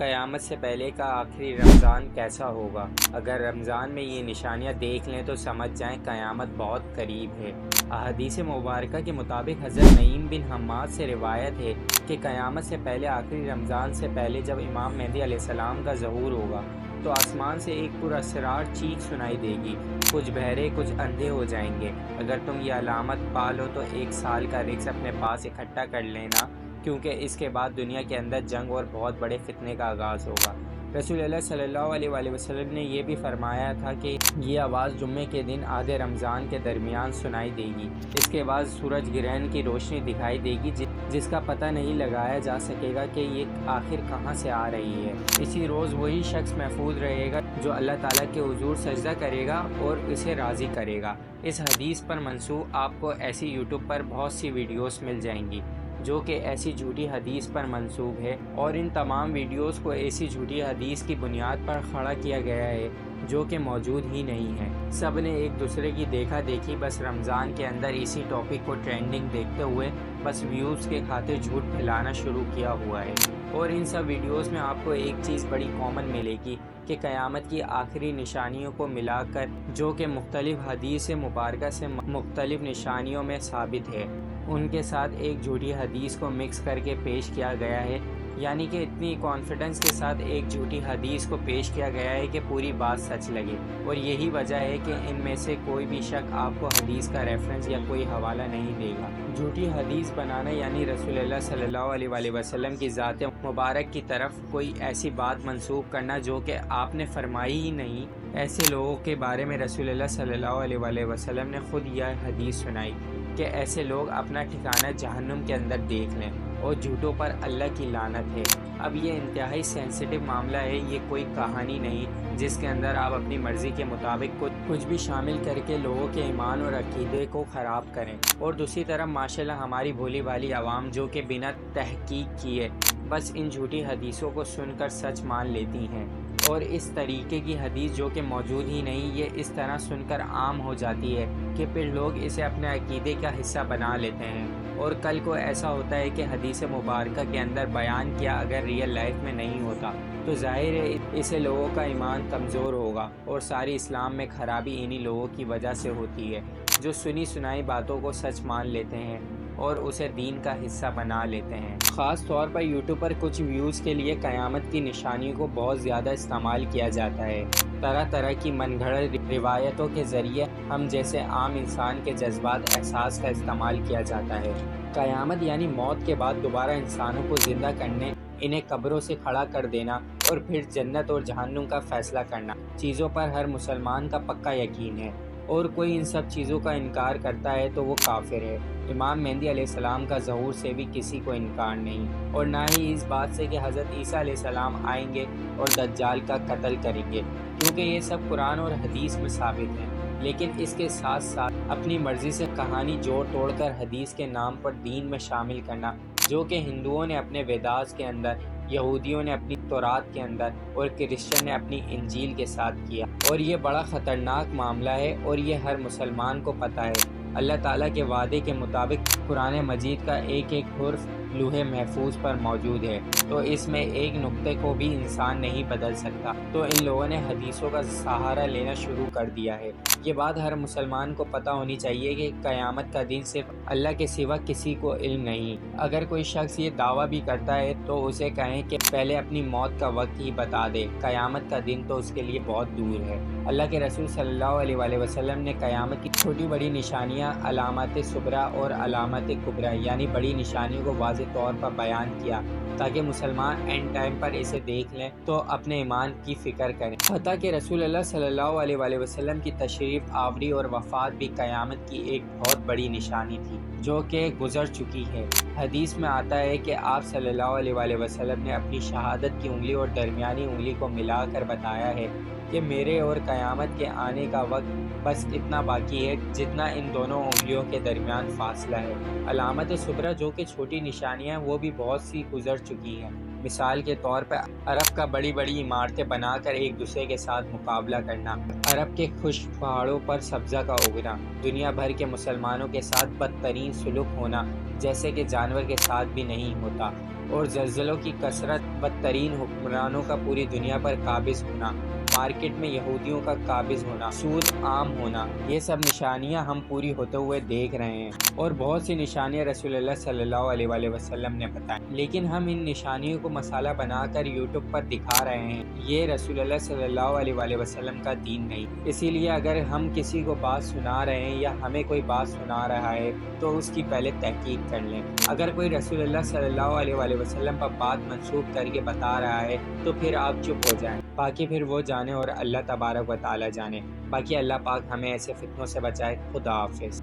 قیامت سے پہلے کا آخری رمضان کیسا ہوگا؟ اگر رمضان میں یہ نشانیاں دیکھ لیں تو سمجھ جائیں قیامت بہت قریب ہے۔ احادیث مبارکہ کے مطابق حضرت نعیم بن حماد سے روایت ہے کہ قیامت سے پہلے آخری رمضان سے پہلے جب امام مہدی علیہ السلام کا ظہور ہوگا تو آسمان سے ایک پراسرار چیخ سنائی دے گی، کچھ بہرے کچھ اندھے ہو جائیں گے۔ اگر تم یہ علامت پالو تو 1 سال کا رزق اپنے پاس اکٹھا کر لینا، کیونکہ اس کے بعد دنیا کے اندر جنگ اور بہت بڑے فتنے کا آغاز ہوگا۔ رسول اللہ صلی اللہ علیہ وآلہ وسلم نے یہ بھی فرمایا تھا کہ یہ آواز جمعے کے دن آدھے رمضان کے درمیان سنائی دے گی۔ اس کے بعد سورج گرہن کی روشنی دکھائی دے گی جس کا پتہ نہیں لگایا جا سکے گا کہ یہ آخر کہاں سے آ رہی ہے۔ اسی روز وہی شخص محفوظ رہے گا جو اللہ تعالیٰ کے حضور سجدہ کرے گا اور اسے راضی کرے گا۔ اس حدیث پر منسوب آپ کو ایسی یوٹیوب پر بہت سی ویڈیوز مل جائیں گی جو کہ ایسی جھوٹی حدیث پر منسوب ہے، اور ان تمام ویڈیوز کو ایسی جھوٹی حدیث کی بنیاد پر کھڑا کیا گیا ہے جو کہ موجود ہی نہیں ہے۔ سب نے ایک دوسرے کی دیکھا دیکھی بس رمضان کے اندر اسی ٹاپک کو ٹرینڈنگ دیکھتے ہوئے بس ویوز کے خاطر جھوٹ پھیلانا شروع کیا ہوا ہے۔ اور ان سب ویڈیوز میں آپ کو ایک چیز بڑی کامن ملے گی کہ قیامت کی آخری نشانیوں کو ملا کر جو کہ مختلف حدیث مبارکہ سے مختلف نشانیوں میں ثابت ہے، ان کے ساتھ ایک جھوٹی حدیث کو مکس کر کے پیش کیا گیا ہے، یعنی کہ اتنی کانفیڈنس کے ساتھ ایک جھوٹی حدیث کو پیش کیا گیا ہے کہ پوری بات سچ لگے۔ اور یہی وجہ ہے کہ ان میں سے کوئی بھی شخص آپ کو حدیث کا ریفرنس یا کوئی حوالہ نہیں دے گا۔ جھوٹی حدیث بنانا یعنی رسول اللہ صلی اللہ علیہ وآلہ وسلم کی ذات مبارک کی طرف کوئی ایسی بات منسوب کرنا جو کہ آپ نے فرمائی ہی نہیں۔ ایسے لوگوں کے بارے میں رسول اللہ صلی اللہ علیہ وآلہ وسلم نے خود یہ حدیث سنائی کہ ایسے لوگ اپنا ٹھکانہ جہنم کے اندر دیکھ لیں، اور جھوٹوں پر اللہ کی لعنت ہے۔ اب یہ انتہائی سینسیٹیو معاملہ ہے، یہ کوئی کہانی نہیں جس کے اندر آپ اپنی مرضی کے مطابق کچھ بھی شامل کر کے لوگوں کے ایمان اور عقیدے کو خراب کریں۔ اور دوسری طرف ماشاءاللہ ہماری بھولی بھالی عوام جو کہ بنا تحقیق کیے بس ان جھوٹی حدیثوں کو سن کر سچ مان لیتی ہیں، اور اس طریقے کی حدیث جو کہ موجود ہی نہیں، یہ اس طرح سن کر عام ہو جاتی ہے کہ پھر لوگ اسے اپنے عقیدے کا حصہ بنا لیتے ہیں۔ اور کل کو ایسا ہوتا ہے کہ حدیث مبارکہ کے اندر بیان کیا اگر ریئل لائف میں نہیں ہوتا تو ظاہر ہے اسے لوگوں کا ایمان کمزور ہوگا، اور ساری اسلام میں خرابی انہی لوگوں کی وجہ سے ہوتی ہے جو سنی سنائی باتوں کو سچ مان لیتے ہیں اور اسے دین کا حصہ بنا لیتے ہیں۔ خاص طور پر یوٹیوب پر کچھ ویوز کے لیے قیامت کی نشانیوں کو بہت زیادہ استعمال کیا جاتا ہے۔ طرح طرح کی من گھڑت روایتوں کے ذریعے ہم جیسے عام انسان کے جذبات احساس کا استعمال کیا جاتا ہے۔ قیامت یعنی موت کے بعد دوبارہ انسانوں کو زندہ کرنے، انہیں قبروں سے کھڑا کر دینا اور پھر جنت اور جہنم کا فیصلہ کرنا، چیزوں پر ہر مسلمان کا پکا یقین ہے، اور کوئی ان سب چیزوں کا انکار کرتا ہے تو وہ کافر ہے۔ امام مہدی علیہ السلام کا ظہور سے بھی کسی کو انکار نہیں، اور نہ ہی اس بات سے کہ حضرت عیسیٰ علیہ السلام آئیں گے اور دجال کا قتل کریں گے، کیونکہ یہ سب قرآن اور حدیث میں ثابت ہیں۔ لیکن اس کے ساتھ ساتھ اپنی مرضی سے کہانی جوڑ توڑ کر حدیث کے نام پر دین میں شامل کرنا، جو کہ ہندوؤں نے اپنے ویداس کے اندر، یہودیوں نے اپنی تورات کے اندر اور کرسچن نے اپنی انجیل کے ساتھ کیا، اور یہ بڑا خطرناک معاملہ ہے، اور یہ ہر مسلمان کو پتہ ہے۔ اللہ تعالیٰ کے وعدے کے مطابق قرآن مجید کا ایک ایک حرف لوح محفوظ پر موجود ہے، تو اس میں ایک نقطے کو بھی انسان نہیں بدل سکتا۔ تو ان لوگوں نے حدیثوں کا سہارا لینا شروع کر دیا ہے۔ یہ بات ہر مسلمان کو پتہ ہونی چاہیے کہ قیامت کا دن صرف اللہ کے سوا کسی کو علم نہیں۔ اگر کوئی شخص یہ دعویٰ بھی کرتا ہے تو اسے کہیں کہ پہلے اپنی موت کا وقت ہی بتا دے، قیامت کا دن تو اس کے لیے بہت دور ہے۔ اللہ کے رسول صلی اللہ علیہ وآلہ وسلم نے قیامت کی چھوٹی بڑی نشانیاں، علامات صغریٰ اور علامات کبریٰ یعنی بڑی نشانیوں کو واضح طور پر بیان کیا تاکہ مسلمان اینڈ ٹائم پر اسے دیکھ لیں تو اپنے ایمان کی فکر کریں۔ حتیٰ کہ رسول اللہ صلی اللہ علیہ وآلہ وسلم کی تشریف آوری اور وفات بھی قیامت کی ایک بہت بڑی نشانی تھی جو کہ گزر چکی ہے۔ حدیث میں آتا ہے کہ آپ صلی اللہ علیہ وآلہ وسلم نے اپنی شہادت کی انگلی اور درمیانی انگلی کو ملا کر بتایا ہے کہ میرے اور قیامت کے آنے کا وقت بس اتنا باقی ہے جتنا ان دونوں انگلیوں کے درمیان فاصلہ ہے۔ علامت صغریٰ جو کہ چھوٹی نشانیاں ہیں وہ بھی بہت سی گزر چکی ہیں۔ مثال کے طور پر عرب کا بڑی بڑی عمارتیں بنا کر ایک دوسرے کے ساتھ مقابلہ کرنا، عرب کے خشک پہاڑوں پر سبزہ کا اگنا، دنیا بھر کے مسلمانوں کے ساتھ بدترین سلوک ہونا جیسے کہ جانور کے ساتھ بھی نہیں ہوتا، اور زلزلوں کی کثرت، بدترین حکمرانوں کا پوری دنیا پر قابض ہونا، مارکیٹ میں یہودیوں کا قابض ہونا، سود عام ہونا، یہ سب نشانیاں ہم پوری ہوتے ہوئے دیکھ رہے ہیں، اور بہت سی نشانیاں رسول اللہ صلی اللہ علیہ وآلہ وسلم نے بتائیں، لیکن ہم ان نشانیوں کو مسئلہ بنا کر یوٹیوب پر دکھا رہے ہیں۔ یہ رسول اللہ صلی اللہ علیہ وآلہ وسلم کا دین نہیں۔ اسی لیے اگر ہم کسی کو بات سنا رہے ہیں یا ہمیں کوئی بات سنا رہا ہے تو اس کی پہلے تحقیق کر لیں۔ اگر کوئی رسول اللہ صلی اللہ علیہ وآلہ وسلم پر بات منسوخ کر کے بتا رہا ہے تو پھر آپ چپ ہو جائیں، باقی پھر وہ جانے اور اللہ تبارک و تعالی جانے۔ باقی اللہ پاک ہمیں ایسے فتنوں سے بچائے۔ خدا حافظ۔